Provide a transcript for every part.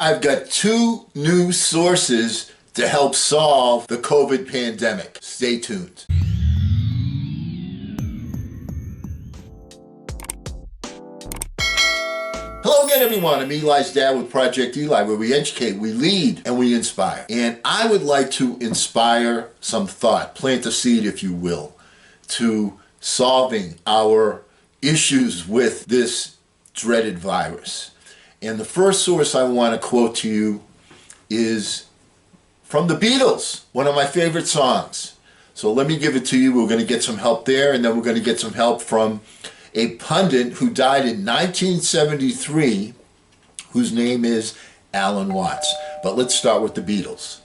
I've got two new sources to help solve the COVID pandemic. Stay tuned. Hello again, everyone. I'm Eli's dad with Project Eli, where we educate, we lead, and we inspire. And I would like to inspire some thought, plant a seed, if you will, to solving our issues with this dreaded virus. And the first source I want to quote to you is from the Beatles, one of my favorite songs. So let me give it to you. We're going to get some help there, and then we're going to get some help from a pundit who died in 1973, whose name is Alan Watts. But let's start with the Beatles.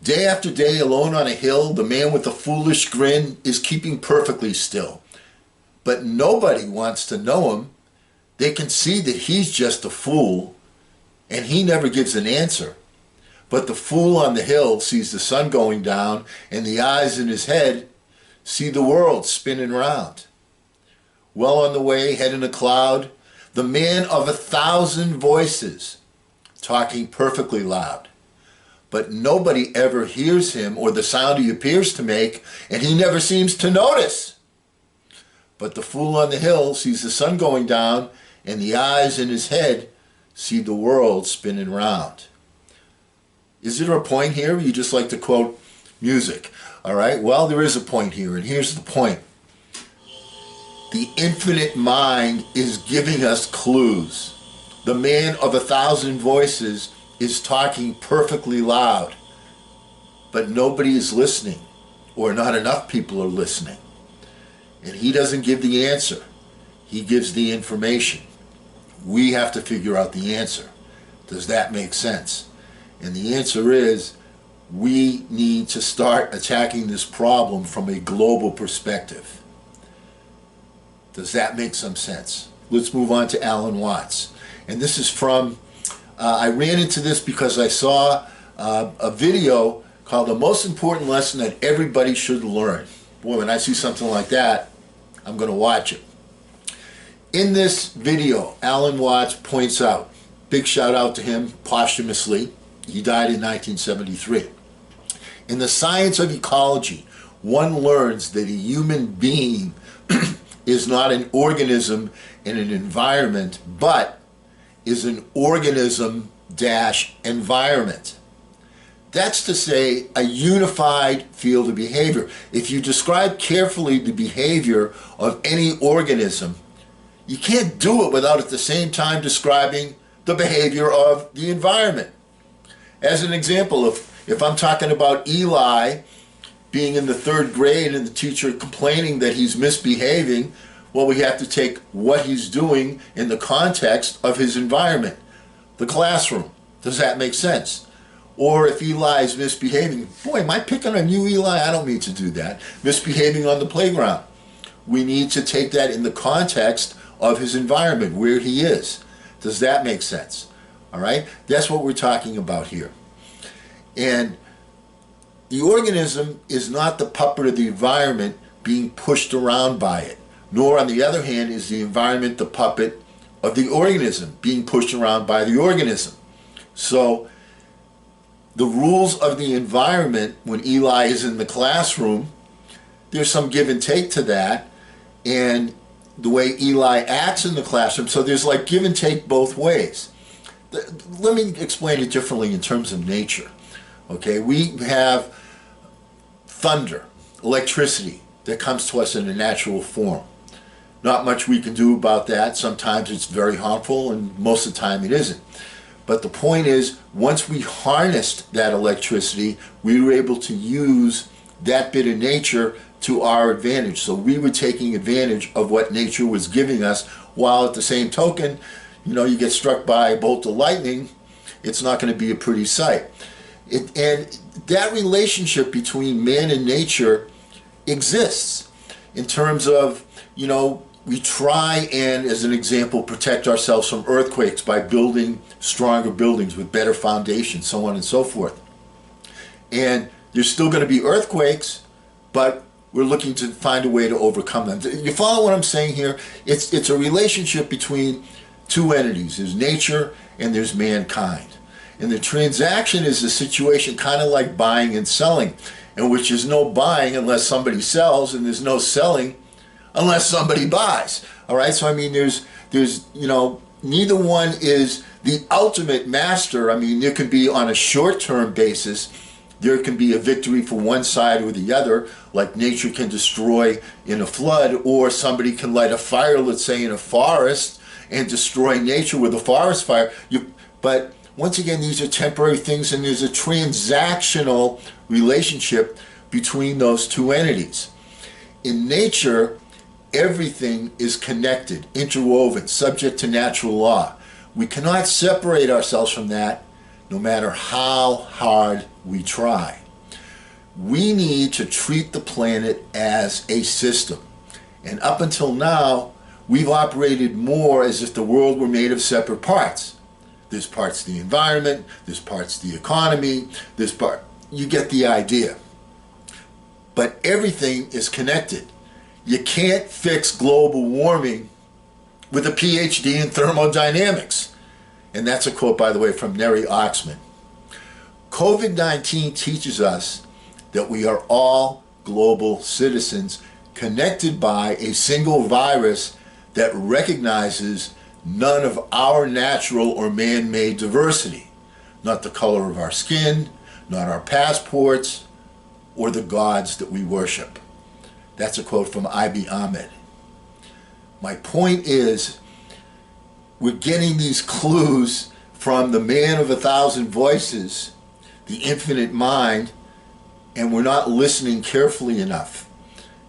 Day after day, alone on a hill, the man with the foolish grin is keeping perfectly still. But nobody wants to know him. They can see that he's just a fool, and he never gives an answer. But the fool on the hill sees the sun going down, and the eyes in his head see the world spinning round. Well on the way, head in a cloud, the man of 1,000 voices, talking perfectly loud. But nobody ever hears him or the sound he appears to make, and he never seems to notice. But the fool on the hill sees the sun going down, and the eyes in his head see the world spinning round. Is there a point here? You just like to quote music. All right, well, there is a point here, and here's the point. The infinite mind is giving us clues. The man of 1,000 voices is talking perfectly loud, but nobody is listening, or not enough people are listening. And he doesn't give the answer. He gives the information. We have to figure out the answer. Does that make sense? And the answer is, we need to start attacking this problem from a global perspective. Does that make some sense? Let's move on to Alan Watts. And this is from, I ran into this because I saw a video called The Most Important Lesson That Everybody Should Learn. Boy, when I see something like that, I'm going to watch it. In this video, Alan Watts points out, big shout out to him posthumously, he died in 1973. In the science of ecology, one learns that a human being is not an organism in an environment, but is an organism-environment. That's to say, a unified field of behavior. If you describe carefully the behavior of any organism, you can't do it without at the same time describing the behavior of the environment. As an example, if I'm talking about Eli being in the 3rd grade and the teacher complaining that he's misbehaving, well, we have to take what he's doing in the context of his environment, the classroom. Does that make sense? Or if Eli is misbehaving, boy, am I picking on you, Eli? I don't mean to do that. Misbehaving on the playground. We need to take that in the context of his environment, where he is. Does that make sense? All right? That's what we're talking about here. And the organism is not the puppet of the environment being pushed around by it, nor on the other hand is the environment the puppet of the organism being pushed around by the organism. So the rules of the environment, when Eli is in the classroom, there's some give and take to that, and the way Eli acts in the classroom, so there's like give and take both ways. Let me explain it differently in terms of nature. Okay, we have thunder, electricity that comes to us in a natural form. Not much we can do about that. Sometimes it's very harmful, and most of the time it isn't. But the point is, once we harnessed that electricity, we were able to use that bit of nature to our advantage. So we were taking advantage of what nature was giving us, while at the same token, you know, you get struck by a bolt of lightning, it's not going to be a pretty sight. And that relationship between man and nature exists in terms of, you know, we try and, as an example, protect ourselves from earthquakes by building stronger buildings with better foundations, so on and so forth. And there's still going to be earthquakes, but we're looking to find a way to overcome them. You follow what I'm saying here? It's a relationship between two entities. There's nature and there's mankind. And the transaction is a situation kind of like buying and selling, in which there's no buying unless somebody sells, and there's no selling unless somebody buys. All right, so I mean, there's neither one is the ultimate master. I mean, there could be, on a short-term basis, there can be a victory for one side or the other, like nature can destroy in a flood, or somebody can light a fire, let's say in a forest, and destroy nature with a forest fire. But once again, these are temporary things, and there's a transactional relationship between those two entities. In nature, everything is connected, interwoven, subject to natural law. We cannot separate ourselves from that, no matter how hard we try. We need to treat the planet as a system. And up until now, we've operated more as if the world were made of separate parts. There's parts of the environment, there's parts of the economy, you get the idea. But everything is connected. You can't fix global warming with a PhD in thermodynamics. And that's a quote, by the way, from Neri Oxman. COVID-19 teaches us that we are all global citizens connected by a single virus that recognizes none of our natural or man-made diversity, not the color of our skin, not our passports, or the gods that we worship. That's a quote from Abiy Ahmed. My point is, we're getting these clues from the man of 1,000 voices, the infinite mind, and we're not listening carefully enough.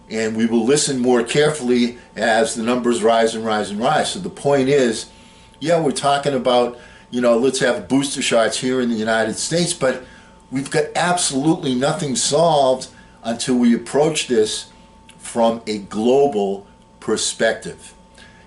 And we will listen more carefully as the numbers rise and rise and rise. So the point is, yeah, we're talking about, let's have booster shots here in the United States, but we've got absolutely nothing solved until we approach this from a global perspective.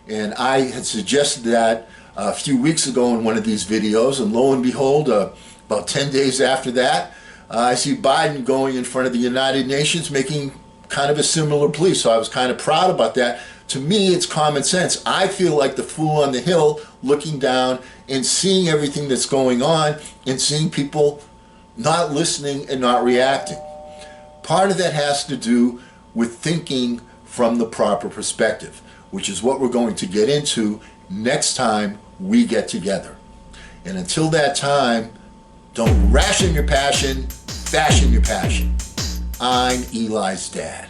And I had suggested that a few weeks ago in one of these videos, and lo and behold, about 10 days after that, I see Biden going in front of the United Nations making kind of a similar plea. So I was kind of proud about that. To me, it's common sense. I feel like the fool on the hill looking down and seeing everything that's going on and seeing people not listening and not reacting. Part of that has to do with thinking from the proper perspective, which is what we're going to get into next time we get together. And until that time, don't ration your passion, fashion your passion. I'm Eli's dad.